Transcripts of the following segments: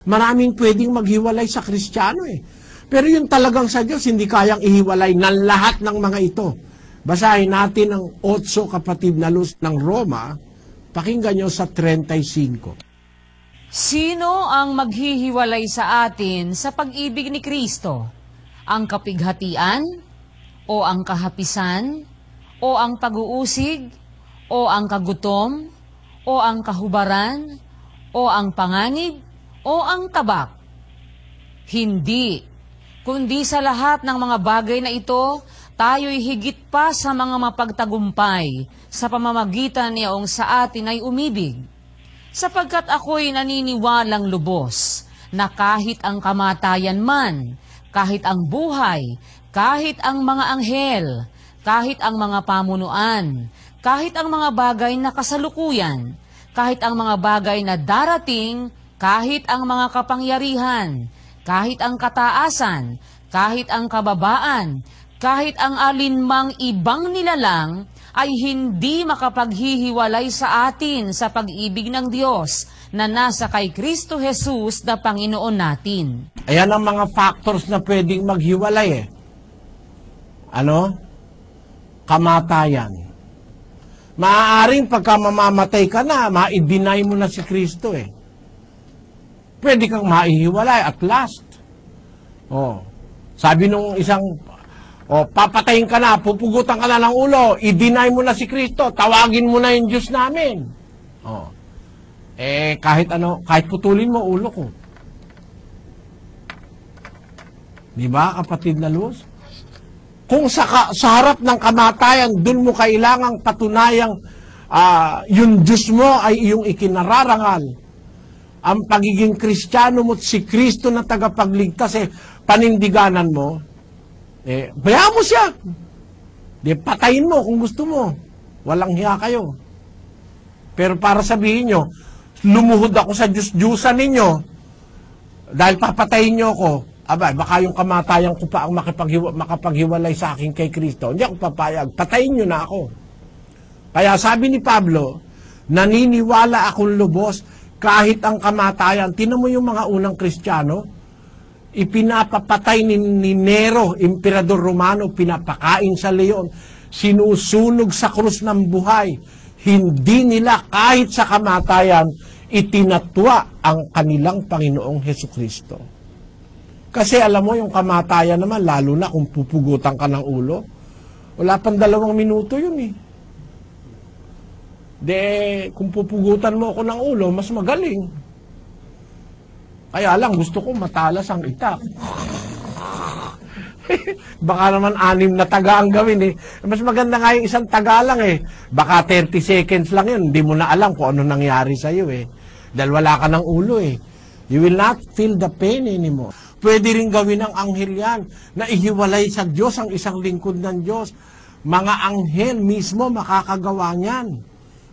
Maraming pwedeng maghiwalay sa Kristiyano eh. Pero yung talagang sa Diyos, hindi kayang ihiwalay ng lahat ng mga ito. Basahin natin ang 8 kapatid na luz ng Roma, pakinggan nyo sa 35. Sino ang maghihiwalay sa atin sa pag-ibig ni Kristo? Ang kapighatian? O ang kahapisan? O ang pag-uusig? O ang kagutom? O ang kahubaran? O ang panganib? O ang tabak? Hindi, kundi sa lahat ng mga bagay na ito, tayo'y higit pa sa mga mapagtagumpay sa pamamagitan niyong sa atin ay umibig. Sapagkat ako'y naniniwalang lubos na kahit ang kamatayan man, kahit ang buhay, kahit ang mga anghel, kahit ang mga pamunuan, kahit ang mga bagay na kasalukuyan, kahit ang mga bagay na darating, kahit ang mga kapangyarihan, kahit ang kataasan, kahit ang kababaan, kahit ang alinmang ibang nilalang, ay hindi makapaghihiwalay sa atin sa pag-ibig ng Diyos na nasa kay Kristo Jesus na Panginoon natin. Ayan ang mga factors na pwedeng maghiwalay eh. Ano? Kamatayan. Maaaring pagka mamamatay ka na, ma-deny mo na si Kristo eh. Pwede kang maihiwalay at last. Oh. Sabi nung isang, papatayin ka na, pupugutan ka na ng ulo, i-deny mo na si Kristo, tawagin mo na yung Diyos namin. Oh. Kahit putulin mo ulo ko. Di ba, kapatid na luz? Kung sa harap ng kamatayan, dun mo kailangang patunayang yung Diyos mo ay iyong ikinararangal. Ang pagiging Kristiyano mo, si Kristo na tagapagligtas, panindiganan mo, bayaan mo siya. Patayin mo kung gusto mo. Walang hiya kayo. Pero para sabihin nyo, lumuhod ako sa Diyos-Diyusan ninyo, dahil papatayin nyo ako, baka yung kamatayan ko pa ang makapaghiwalay sa akin kay Kristo. Hindi ako papayag. Patayin nyo na ako. Kaya sabi ni Pablo, naniniwala akong lubos kahit ang kamatayan. Tinan mo yung mga unang Kristiyano, ipinapapatay ni Nero, Emperador Romano, pinapakain sa leon, sinusunog sa krus ng buhay. Hindi nila kahit sa kamatayan itinatwa ang kanilang Panginoong Hesukristo. Kasi alam mo, yung kamatayan naman, lalo na kung pupugutan ka ng ulo, wala pang 2 minuto yun eh. Kung pupugutan mo ako ng ulo, mas magaling. Kaya lang, gusto ko matalas ang itak. Baka naman 6 na taga ang gawin eh. Mas maganda nga yung isang taga lang eh. Baka 30 seconds lang yun, hindi mo na alam kung ano nangyari sa'yo eh. Dahil wala ka ng ulo eh. You will not feel the pain anymore. Pwede rin gawin ng anghel yan, na ihiwalay sa Diyos ang isang lingkod ng Diyos. Mga anghel mismo makakagawa niyan.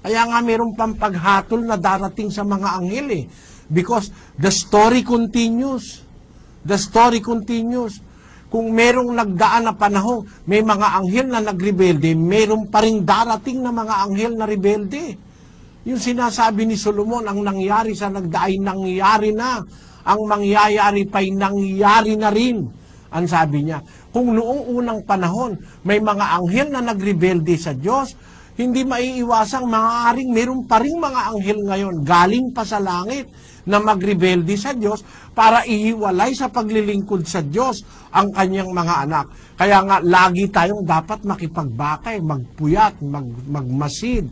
Kaya nga mayroong pampaghatol na darating sa mga anghel eh. Because the story continues. The story continues. Kung merong nagdaan na panahon, may mga anghel na nagrebelde, mayroong pa rin darating na mga anghel na rebelde. Yung sinasabi ni Solomon, ang nangyari sa nagdaay, nangyari na. Ang mangyayari pa'y nangyari na rin. Ang sabi niya, kung noong unang panahon, may mga anghel na nagrebelde sa Diyos, hindi maiiwasang maaaring meron pa rin mga anghel ngayon galing pa sa langit na magrebelde sa Diyos para ihiwalay sa paglilingkod sa Diyos ang kanyang mga anak. Kaya nga, lagi tayong dapat makipagbakay, magpuyat, magmasid,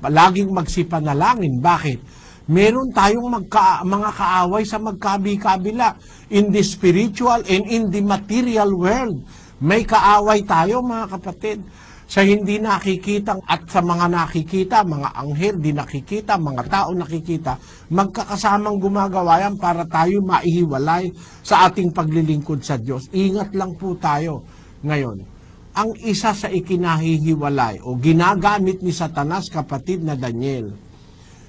laging magsipanalangin. Bakit? Meron tayong mga kaaway sa magkabi-kabila in the spiritual and in the material world. May kaaway tayo, mga kapatid. Sa hindi nakikita at sa mga nakikita, mga anghel di nakikita, mga tao nakikita, magkakasamang gumagawa yan para tayo maihiwalay sa ating paglilingkod sa Diyos. Ingat lang po tayo ngayon. Ang isa sa ikinahihiwalay o ginagamit ni Satanas, kapatid na Daniel,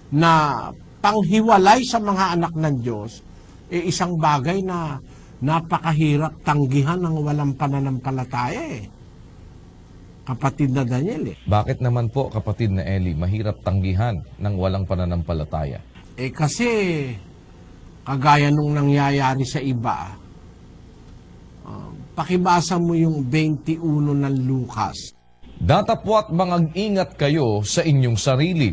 na panghiwalay sa mga anak ng Diyos, isang bagay na napakahirap tanggihan ng walang pananampalataya eh. Kapatid na Daniel eh. Bakit naman po, kapatid na Eli, mahirap tanggihan ng walang pananampalataya? Kasi, kagaya nung nangyayari sa iba, pakibasa mo yung 21 ng Lucas. Datapwat mangag-ingat kayo sa inyong sarili.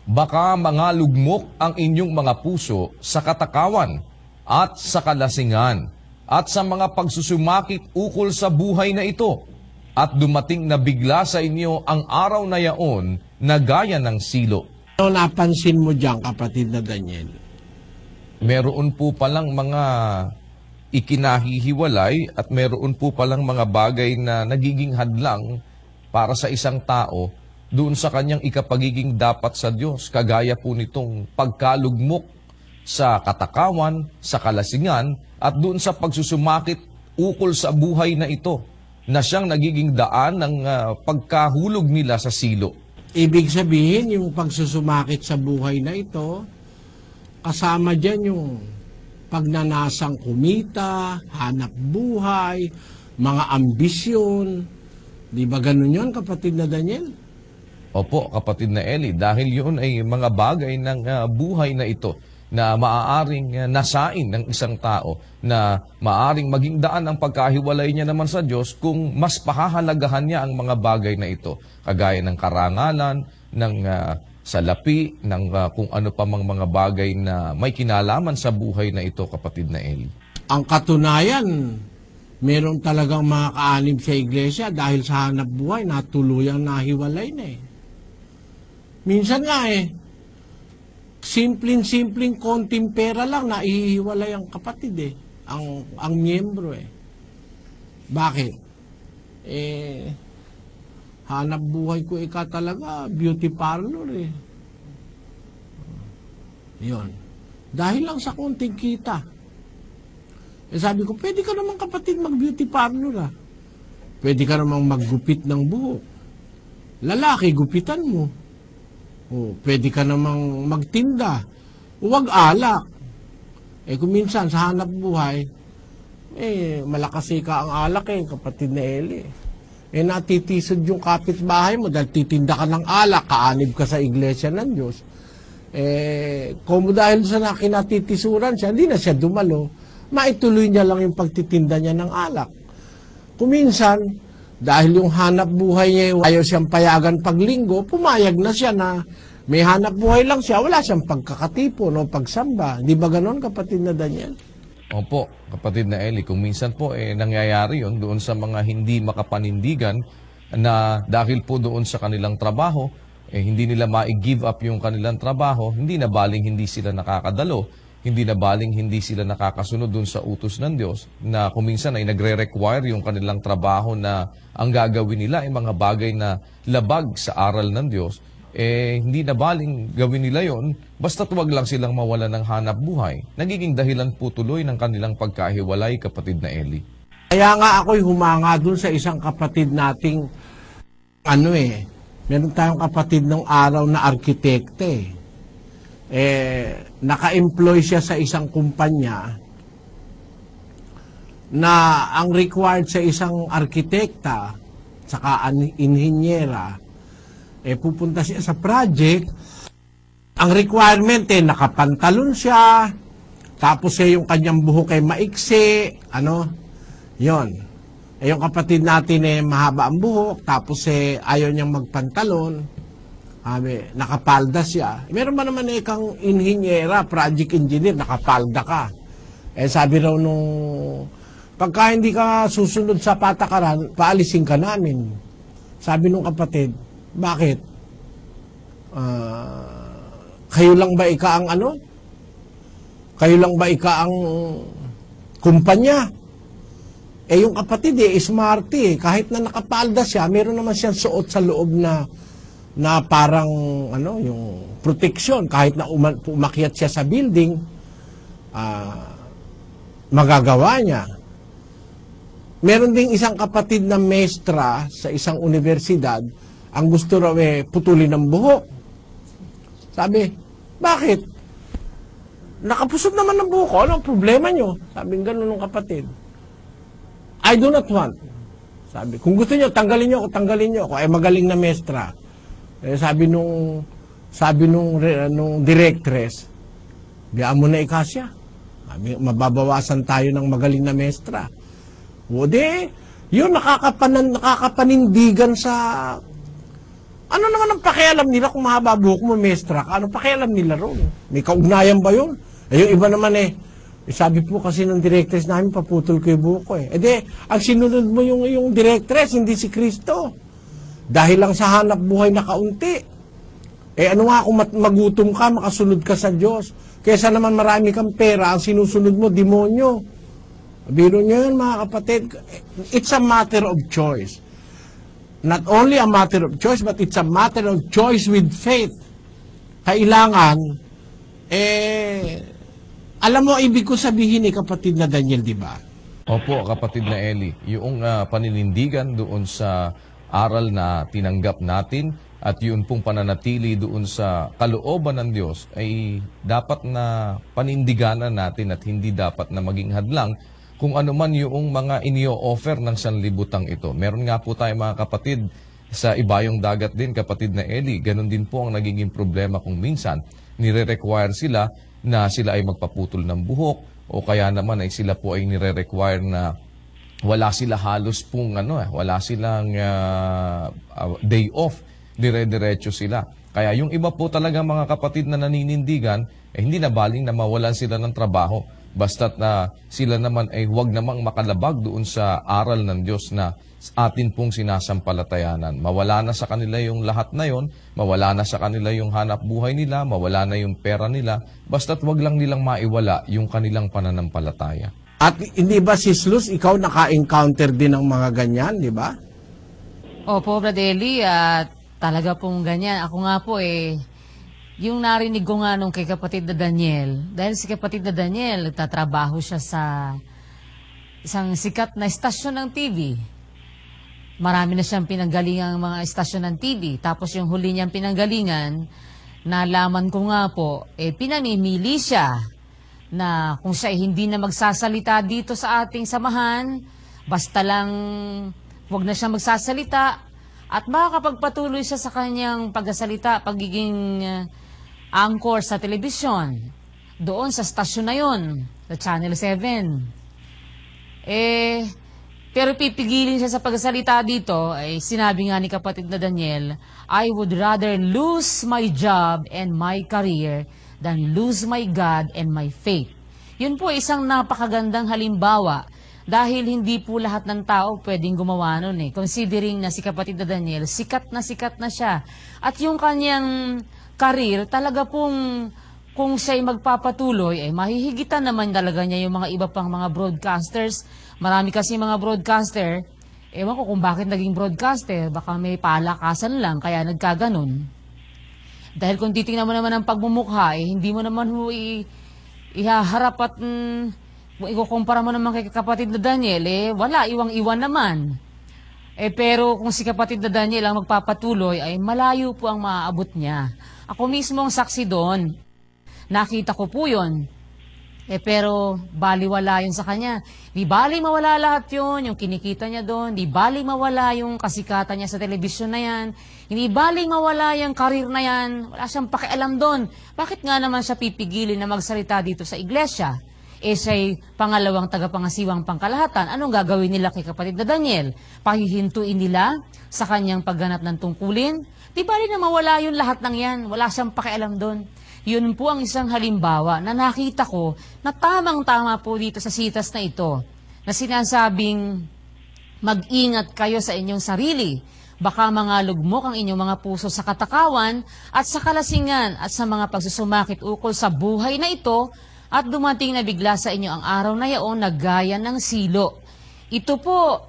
Baka mangalugmok ang inyong mga puso sa katakawan at sa kalasingan at sa mga pagsusumakit ukol sa buhay na ito. At dumating na bigla sa inyo ang araw na yaon na gaya ng silo. Ano napansin mo dyan, kapatid na Daniel? Meron po palang mga ikinahihiwalay at meron po palang mga bagay na nagiging hadlang para sa isang tao doon sa kanyang ikapagiging dapat sa Diyos. Kagaya po nitong pagkalugmok sa katakawan, sa kalasingan, at doon sa pagsusumakit ukol sa buhay na ito, na siyang nagiging daan ng pagkahulog nila sa silo. Ibig sabihin, yung pagsusumakit sa buhay na ito, kasama dyan yung pagnanasang kumita, hanap buhay, mga ambisyon. Di ba ganun yun, kapatid na Daniel? Opo, kapatid na Eli, dahil yun ay mga bagay ng buhay na ito na maaaring nasain ng isang tao, na maaaring maging daan ang pagkahiwalay niya naman sa Diyos kung mas pahahalagahan niya ang mga bagay na ito, kagaya ng karangalan, ng salapi, ng kung ano pa mang mga bagay na may kinalaman sa buhay na ito, kapatid na Eli. Ang katunayan, meron talagang mga kaanib sa iglesia dahil sa hanap buhay, natuluyang nahiwalay na eh. Minsan nga simpleng konting pera lang na ihiwalay ang kapatid ang miyembro Bakit? Hanap buhay ko talaga, beauty parlor Yun. Dahil lang sa konting kita. Sabi ko, pwede ka naman kapatid mag-beauty parlor Pwede ka naman maggupit ng buhok. Lalaki, gupitan mo. Pwede ka namang magtinda. Huwag alak. Kung minsan sa hanap buhay, malakas ka ang alak kapatid na Eli. Natitisod yung kapitbahay mo dahil titinda ka ng alak, kaanib ka sa iglesia ng Diyos. Kung dahil sa kinatitisuran siya, hindi na siya dumalo, maituloy niya lang yung pagtitinda niya ng alak. Kung minsan, dahil yung hanap buhay niya, ayaw siyang payagan paglinggo, pumayag na siya na may hanap buhay lang siya, wala siyang pagkakatipon o pagsamba. Di ba ganon, kapatid na Daniel? Opo, kapatid na Eli, kung minsan po nangyayari yon doon sa mga hindi makapanindigan na dahil po doon sa kanilang trabaho, hindi nila ma-give up yung kanilang trabaho, hindi na baling hindi sila nakakadalo, hindi na baling hindi sila nakakasunod doon sa utos ng Diyos, na kung minsan ay nagre-require yung kanilang trabaho na ang gagawin nila ay mga bagay na labag sa aral ng Diyos, hindi na baling gawin nila yon, basta't wag lang silang mawala ng hanap buhay. Nagiging dahilan po tuloy ng kanilang pagkahiwalay, kapatid na Eli. Kaya nga ako'y humanga dun sa isang kapatid nating, meron tayong kapatid ng araw na arkitekte. Naka-employ siya sa isang kumpanya na ang required sa isang arkitekta, saka inhinyera, pupunta siya sa project, ang requirement nakapantalon siya, tapos yung kanyang buhok maiksi, yon. Yung kapatid natin mahaba ang buhok, tapos ayaw niyang magpantalon, nakapalda siya. Meron ba naman kang inhinyera, project engineer, nakapalda ka. Sabi raw nung, pagka hindi ka susunod sa patakaran, paalisin ka namin. Sabi nung kapatid, bakit? Kayo lang ba ang Kayo lang ba ang kumpanya? Yung kapatid smarty kahit na nakapalda siya, meron naman siyang suot sa loob na parang yung protection, kahit na umakyat siya sa building, magagawa niya. Meron ding isang kapatid na maestra sa isang universidad, ang gusto raw putulin ng buhok. Sabi, bakit? Nakapusot naman ng buhok ko, ano ang problema nyo? Sabi ganun ng kapatid. I do not want. Sabi, kung gusto nyo, tanggalin nyo ako. Magaling na maestra. Sabi nung directress, Biyaan mo na ikasya. Mababawasan tayo ng magaling na mestra. O di, yun nakakapanindigan sa... Ano naman ang pakialam nila kung mahaba buhok mo, mestra ka? Ano pakialam nila ron? May kaugnayan ba yun? Yung iba naman sabi po kasi ng directress namin, paputol ko yung buhok ko eh. Di, ang sinunod mo yung directress, hindi si Kristo. Dahil lang sa hanap buhay na kaunti. Ano nga kung magutom ka, makasunod ka sa Diyos. Kesa naman marami kang pera, ang sinusunod mo, demonyo. Biro nyo yun, mga kapatid. It's a matter of choice. Not only a matter of choice, but it's a matter of choice with faith. Kailangan, alam mo, ibig ko sabihin kapatid na Daniel, di ba? Opo, kapatid na Eli, yung paninindigan doon sa aral na tinanggap natin at yun pong pananatili doon sa kalooban ng Diyos ay dapat na panindiganan natin at hindi dapat na maging hadlang kung ano man yung mga inio-offer ng sanlibutan ito. Meron nga po tayo mga kapatid sa ibayong dagat din, kapatid na Eli. Ganon din po ang nagiging problema kung minsan nire-require sila na sila ay magpaputol ng buhok o kaya naman ay sila po ay nire-require na wala sila halos pong wala silang day off, dire-diretso sila. Kaya yung iba po talaga mga kapatid na naninindigan, hindi na baling na mawalan sila ng trabaho. Basta't na sila naman ay huwag namang makalabag doon sa aral ng Diyos na atin pong sinasampalatayanan. Mawala na sa kanila yung lahat na yon, mawala na sa kanila yung hanap buhay nila, mawala na yung pera nila, basta't wag lang nilang maiwala yung kanilang pananampalataya. At hindi ba, Sis Luz, ikaw naka-encounter din ng mga ganyan, di ba? Opo, Brother Eli, talaga pong ganyan. Ako nga po yung narinig ko nga nung kay kapatid na Daniel, dahil si kapatid na Daniel, nagtatrabaho siya sa isang sikat na estasyon ng TV. Marami na siyang pinanggalingang mga estasyon ng TV. Tapos yung huli niyang pinanggalingan, nalaman ko nga po, pinamimili siya na kung siya hindi na magsasalita dito sa ating samahan, basta lang wag na siya magsasalita at makakapagpatuloy siya sa kanyang pagsasalita, pagiging anchor sa telebisyon, doon sa stasyon na yon, sa Channel 7. Pero pipigilin siya sa pagsasalita dito, sinabi nga ni kapatid na Daniel, I would rather lose my job and my career than lose my God and my faith. Yun po isang napakagandang halimbawa dahil hindi po lahat ng tao pwedeng gumawa nun Considering na si kapatid na Daniel, sikat na siya. At yung kanyang career, talaga pong kung siya'y magpapatuloy, mahihigitan naman talaga niya yung mga iba pang mga broadcasters. Marami kasi mga broadcaster, ewan ko kung bakit naging broadcaster, baka may palakasan lang, kaya nagkaganon. Dahil kung titingnan mo naman ang pagmumukha, hindi mo naman ihaharap at kung ikukumpara mo naman kay kapatid na Daniel, wala, iwang-iwan naman. Pero kung si kapatid na Daniel ang magpapatuloy, ay malayo po ang maaabot niya. Ako mismo ang saksi doon. Nakita ko po yun. Pero baliwala yun sa kanya. Di bali mawala lahat yun, yung kinikita niya doon. Di bali mawala yung kasikatan niya sa telebisyon na yan. Hindi bali mawala yung karir na yan. Wala siyang pakialam doon. Bakit nga naman siya pipigilin na magsalita dito sa iglesia? Siya'y pangalawang tagapangasiwang pangkalahatan. Anong gagawin nila kay kapatid na Daniel? Pahihintuin nila sa kanyang pagganap ng tungkulin? Di bali na mawala yun lahat ng yan. Wala siyang pakialam doon. Yun po ang isang halimbawa na nakita ko na tamang-tama po dito sa sitas na ito na sinasabing mag-ingat kayo sa inyong sarili. Baka mangalugmok ang inyong mga puso sa katakawan at sa kalasingan at sa mga pagsusumakit ukol sa buhay na ito at dumating na bigla sa inyo ang araw na yaon na gaya ng silo. Ito po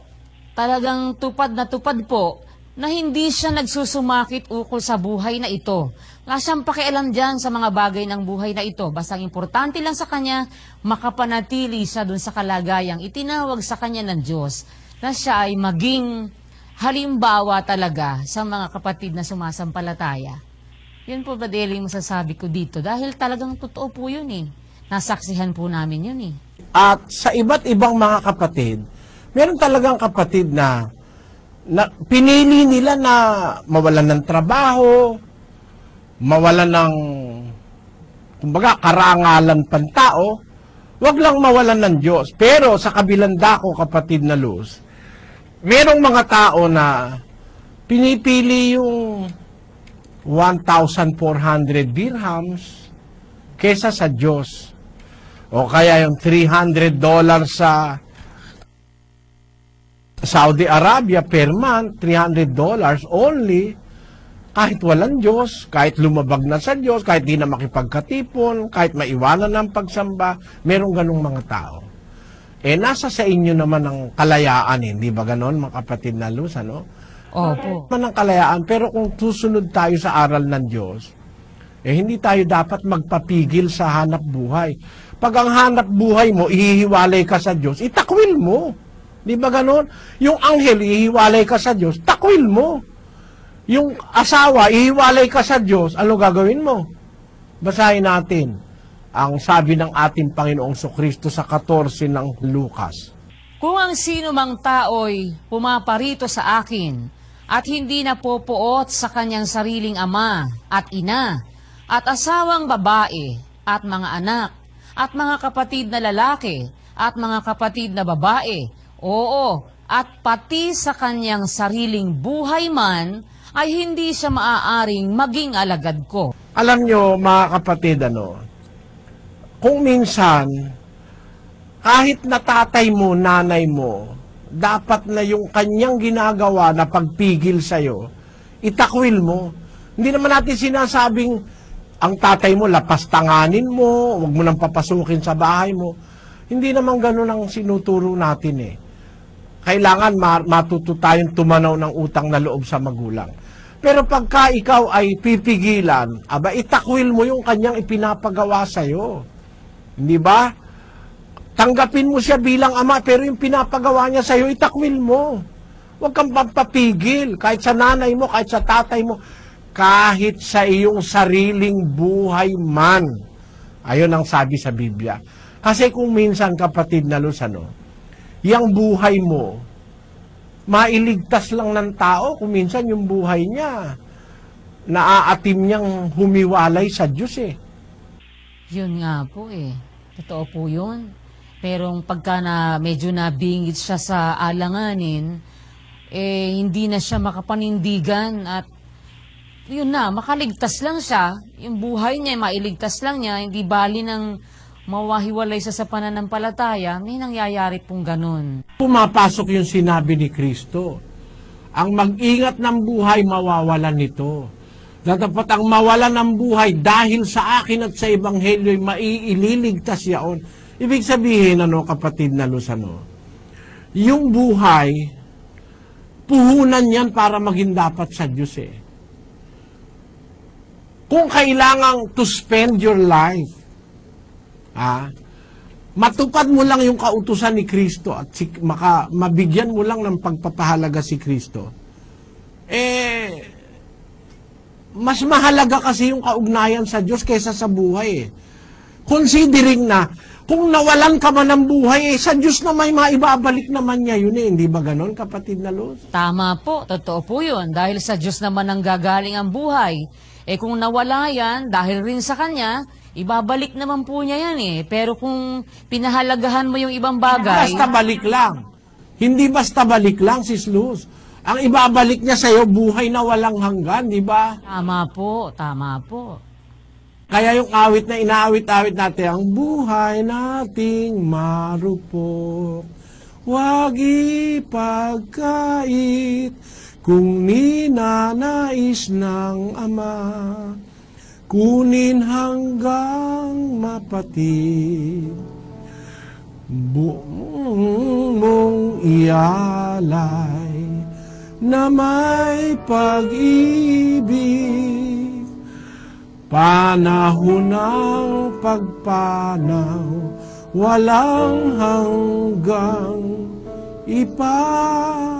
talagang tupad na tupad po na hindi siya nagsusumakit ukol sa buhay na ito. Wala siyang pakialam dyan sa mga bagay ng buhay na ito. Basta importante lang sa kanya, makapanatili siya dun sa kalagayang itinawag sa kanya ng Diyos na siya ay maging halimbawa talaga sa mga kapatid na sumasampalataya. Yun po ba daily masasabi ko dito? Dahil talagang totoo po yun Nasaksihan po namin yun At sa iba't ibang mga kapatid, meron talagang kapatid na pinili nila na mawalan ng trabaho, mawalan ng kumbaga, karangalan pang tao, wag lang mawalan ng Diyos. Pero sa kabilang dako, kapatid na Luz, merong mga tao na pinipili yung 1,400 dirhams kesa sa Diyos. O kaya yung $300 sa Saudi Arabia per month, $300 only, kahit walang Diyos, kahit lumabag na sa Diyos, kahit di na makipagkatipon, kahit maiwanan ng pagsamba, merong ganong mga tao. Nasa sa inyo naman ang kalayaan, hindi ba ganon, mga kapatid na Luz, ano? Opo. Man ang kalayaan, pero kung susunod tayo sa aral ng Diyos, hindi tayo dapat magpapigil sa hanap buhay. Pag ang hanap buhay mo, ihihiwalay ka sa Diyos, itakwil mo. Di ba ganon? Yung anghel, ihiwalay ka sa Diyos, takwil mo. Yung asawa, ihiwalay ka sa Diyos, ano gagawin mo? Basahin natin ang sabi ng ating Panginoong Kristo sa 14 ng Lucas. Kung ang sino mang tao'y pumaparito sa akin at hindi napopuot sa kanyang sariling ama at ina at asawang babae at mga anak at mga kapatid na lalaki at mga kapatid na babae, oo, at pati sa kanyang sariling buhay man, ay hindi siya maaaring maging alagad ko. Alam nyo, mga kapatid, kung minsan, kahit na tatay mo, nanay mo, dapat na yung kanyang ginagawa na pagpigil sa'yo, itakwil mo. Hindi naman natin sinasabing, ang tatay mo, lapastanganin mo, huwag mo nang papasukin sa bahay mo. Hindi naman ganun ang sinuturo natin eh. Kailangan matuto tayong tumanaw ng utang na loob sa magulang. Pero pagka ikaw ay pipigilan, itakwil mo yung kanyang ipinapagawa sa'yo. Hindi ba? Tanggapin mo siya bilang ama, pero yung pinapagawa niya sa'yo, itakwil mo. Huwag kang papapigil, kahit sa nanay mo, kahit sa tatay mo, kahit sa iyong sariling buhay man. Ayun ang sabi sa Biblia. Kasi kung minsan, kapatid na Luz, yung buhay mo, mailigtas lang ng tao, kung minsan yung buhay niya, naaatim niyang humiwalay sa Diyos eh. Yun nga po eh. Totoo po yun. Pero pagka na medyo nabingit siya sa alanganin, hindi na siya makapanindigan at yun na, makaligtas lang siya. Yung buhay niya, mailigtas lang niya, hindi bali ng mawahiwalay sa pananampalataya, may nangyayari pong ganun. Pumapasok yung sinabi ni Kristo. Ang mag-ingat ng buhay, mawawalan nito. Dapat ang mawalan ng buhay dahil sa akin at sa Ebanghelyo ay maiililigtas yaon. Ibig sabihin, kapatid na Luz, yung buhay, puhunan yan para maging dapat sa Diyos eh. Kung kailangang to spend your life, matupad mo lang yung kautusan ni Kristo at mabigyan mo lang ng pagpapahalaga si Kristo, mas mahalaga kasi yung kaugnayan sa Diyos kaysa sa buhay eh. Considering na, kung nawalan ka man ng buhay, sa Diyos na may maibabalik naman niya yun eh. Hindi ba ganon, kapatid na Luz? Tama po, totoo po yun. Dahil sa Diyos naman ang gagaling ang buhay. Kung nawala yan, dahil rin sa Kanya, ibabalik naman po niya yan eh. Pero kung pinahalagahan mo yung ibang bagay... Basta balik lang. Hindi basta balik lang, Sis Luz. Ang ibabalik niya sa'yo, buhay na walang hanggan, di ba? Tama po, tama po. Kaya yung awit na inaawit-awit natin, ang buhay nating marupok, wag ipagkait, kung ninanais ng Ama, kunin hanggang mapatid. Buong mong ialay na may pag-ibig, panahon ng pagpanaw, walang hanggang ipapalit.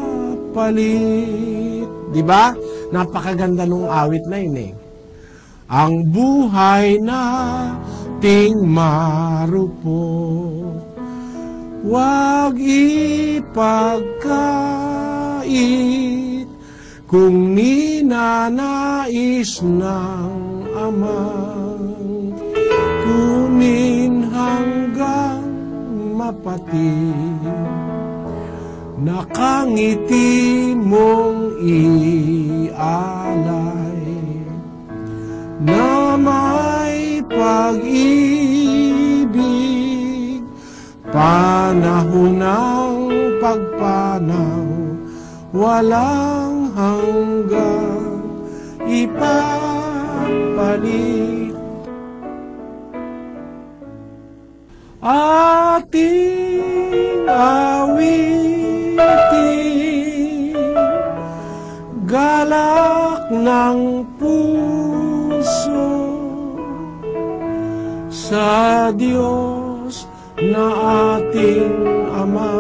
Diba? Napakaganda nung awit na yun eh. Ang buhay nating marupok, wag ipagkait, kung ninanais ng Ama, suliranin hanggang mapatid, nakangiti mong ialay, na may pag-ibig, panahon ng pagpanaw, walang hanggang ipapalit. Ating awitin, galak ng puso, sa Diyos na ating Ama,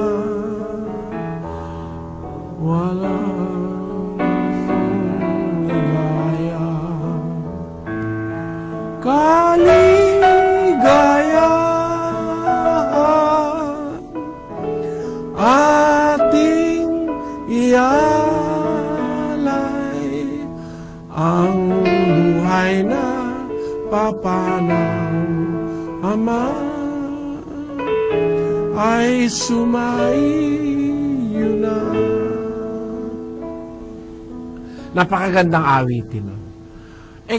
walang ligaya, kaligayahan, ating ialay, ang buhay na papanaw, Ama, ay sumaiyo na. Napakagandang awitin. No?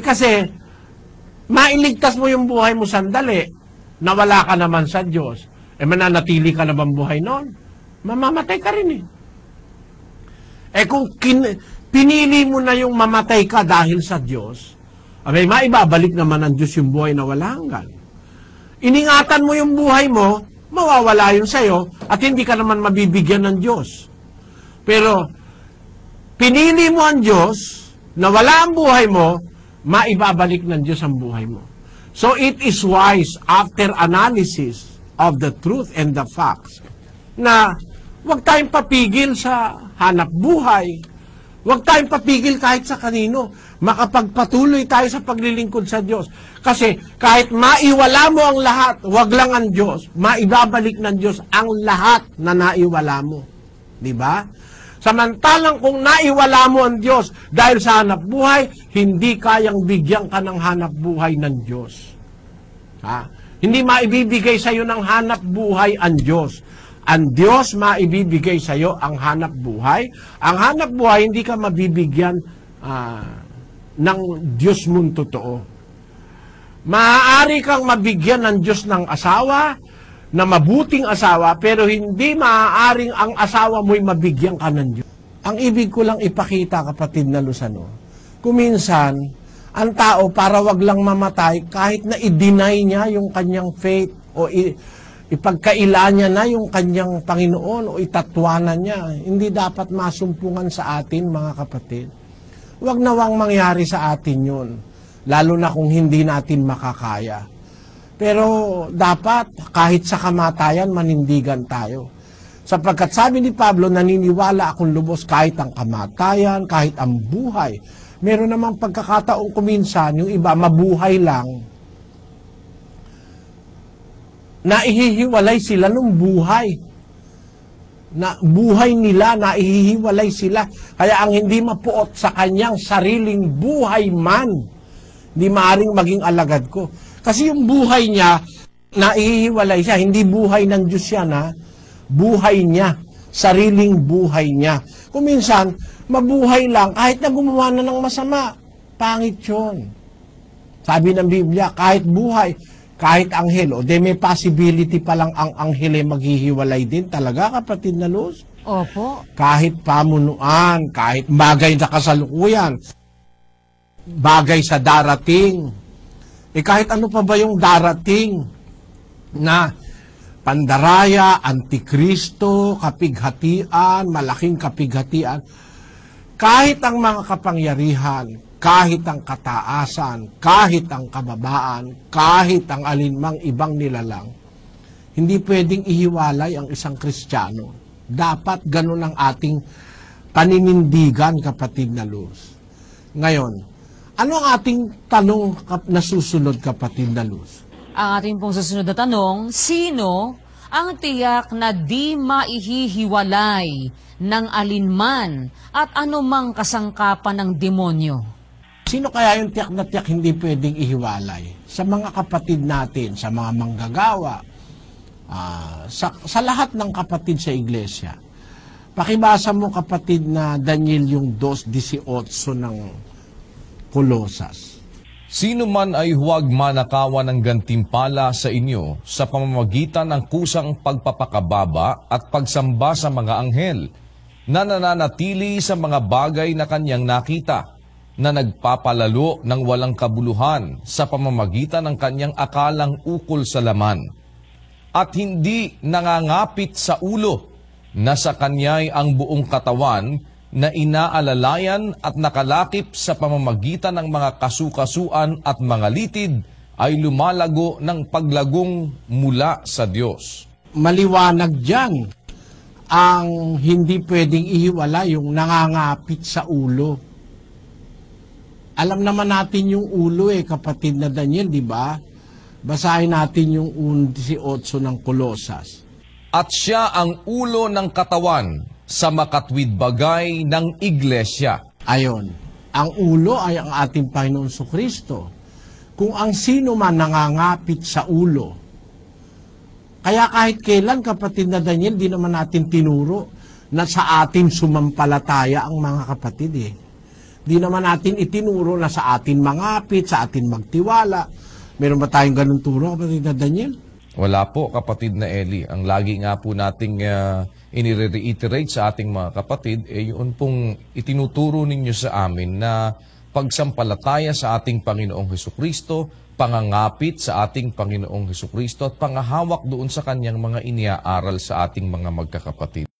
Kasi, mailigtas mo yung buhay mo sandali, nawala ka naman sa Diyos, mananatili ka na bang buhay noon? Mamamatay ka rin kung pinili mo na yung mamatay ka dahil sa Diyos, maibabalik naman ng Diyos yung buhay na wala hanggan. Iningatan mo yung buhay mo, mawawala yun sa'yo, at hindi ka naman mabibigyan ng Diyos. Pero, pinili mo ang Diyos, na wala ang buhay mo, maibabalik ng Diyos ang buhay mo. So, it is wise, after analysis of the truth and the facts, na huwag tayong papigil sa hanap buhay, huwag tayong papigil kahit sa kanino, makapagpatuloy tayo sa paglilingkod sa Diyos. Kasi kahit maiwala mo ang lahat, wag lang ang Diyos, maibabalik ng Diyos ang lahat na naiwala mo. Diba? Samantalang kung naiwala mo ang Diyos dahil sa hanap buhay, hindi kayang bigyan ka ng hanap buhay ng Diyos. Hindi maibibigay sa iyo ng hanap buhay ang Diyos. Ang Diyos maibibigay sa iyo ang hanap buhay. Ang hanap buhay, hindi ka mabibigyan ng Diyos mong totoo. Maaari kang mabigyan ng Diyos ng asawa, na mabuting asawa, pero hindi maaaring ang asawa mo'y mabigyan ka ng Diyos. Ang ibig ko lang ipakita, kapatid na Luzano, kuminsan, ang tao para wag lang mamatay, kahit na i-deny niya yung kanyang faith, o ipagkaila niya na yung kanyang Panginoon, o itatwanan niya, hindi dapat masumpungan sa atin, mga kapatid. Huwag nawang mangyari sa atin yun, lalo na kung hindi natin makakaya. Pero dapat kahit sa kamatayan manindigan tayo. Sapagkat sabi ni Pablo, naniniwala akong lubos kahit ang kamatayan, kahit ang buhay. Meron namang pagkakataong kuminsan, yung iba mabuhay lang, na ihihiwalay sila ng buhay. Na buhay nila, na ihihiwalay sila. Kaya ang hindi mapuot sa kanyang sariling buhay man, hindi maaaring maging alagad ko. Kasi yung buhay niya, na ihihiwalay siya, hindi buhay ng Diyos yan, buhay niya, sariling buhay niya. Kung minsan, mabuhay lang, kahit na gumawa na ng masama, pangit yun. Sabi ng Biblia, kahit buhay, kahit anghel, may possibility pa lang ang anghel ay maghihiwalay din. Talaga, kapatid na Luz? Opo. Kahit pamunuan, kahit bagay na kasalukuyan, bagay sa darating, kahit ano pa ba yung darating na pandaraya, antikristo, kapighatian, malaking kapighatian, kahit ang mga kapangyarihan, kahit ang kataasan, kahit ang kababaan, kahit ang alinmang ibang nilalang, hindi pwedeng ihiwalay ang isang Kristiyano. Dapat ganun ang ating paninindigan, kapatid na Luz. Ngayon, ano ang ating tanong na susunod, kapatid na Luz? Ang ating pong susunod na tanong, sino ang tiyak na di maihihiwalay ng alinman at anumang kasangkapan ng demonyo? Sino kaya yung tiyak na tiyak hindi pwedeng ihiwalay? sa mga kapatid natin, sa mga manggagawa, sa lahat ng kapatid sa iglesia. Pakibasa mo kapatid na Daniel yung 2:18 ng Kolosas. Sino man ay huwag manakawan ng gantimpala sa inyo sa pamamagitan ng kusang pagpapakababa at pagsamba sa mga anghel na nananatili sa mga bagay na kanyang nakita, na nagpapalalo ng walang kabuluhan sa pamamagitan ng kanyang akalang ukol sa laman, at hindi nangangapit sa ulo, na sa kanya'y ang buong katawan na inaalalayan at nakalakip sa pamamagitan ng mga kasukasuan at mga litid ay lumalago ng paglagong mula sa Diyos. Maliwanag dyan ang hindi pwedeng ihiwala yung nangangapit sa ulo. Alam naman natin yung ulo kapatid na Daniel, di ba? Basahin natin yung 18 ng Kolosas. At siya ang ulo ng katawan sa makatwid bagay ng iglesia. Ayon, ang ulo ay ang ating Panginoon Jesucristo. Kung ang sino man nangangapit sa ulo, kaya kahit kailan kapatid na Daniel, di naman natin tinuro na sa atin sumampalataya ang mga kapatid Di naman natin itinuro na sa atin mangapit, sa atin magtiwala. Meron ba tayong ganun turo, kapatid na Daniel? Wala po, kapatid na Eli. Ang lagi nga po nating inire-reiterate sa ating mga kapatid, yun pong itinuturo ninyo sa amin na pagsampalataya sa ating Panginoong Hesukristo, pangangapit sa ating Panginoong Hesukristo, at pangahawak doon sa kanyang mga iniaaral sa ating mga magkakapatid.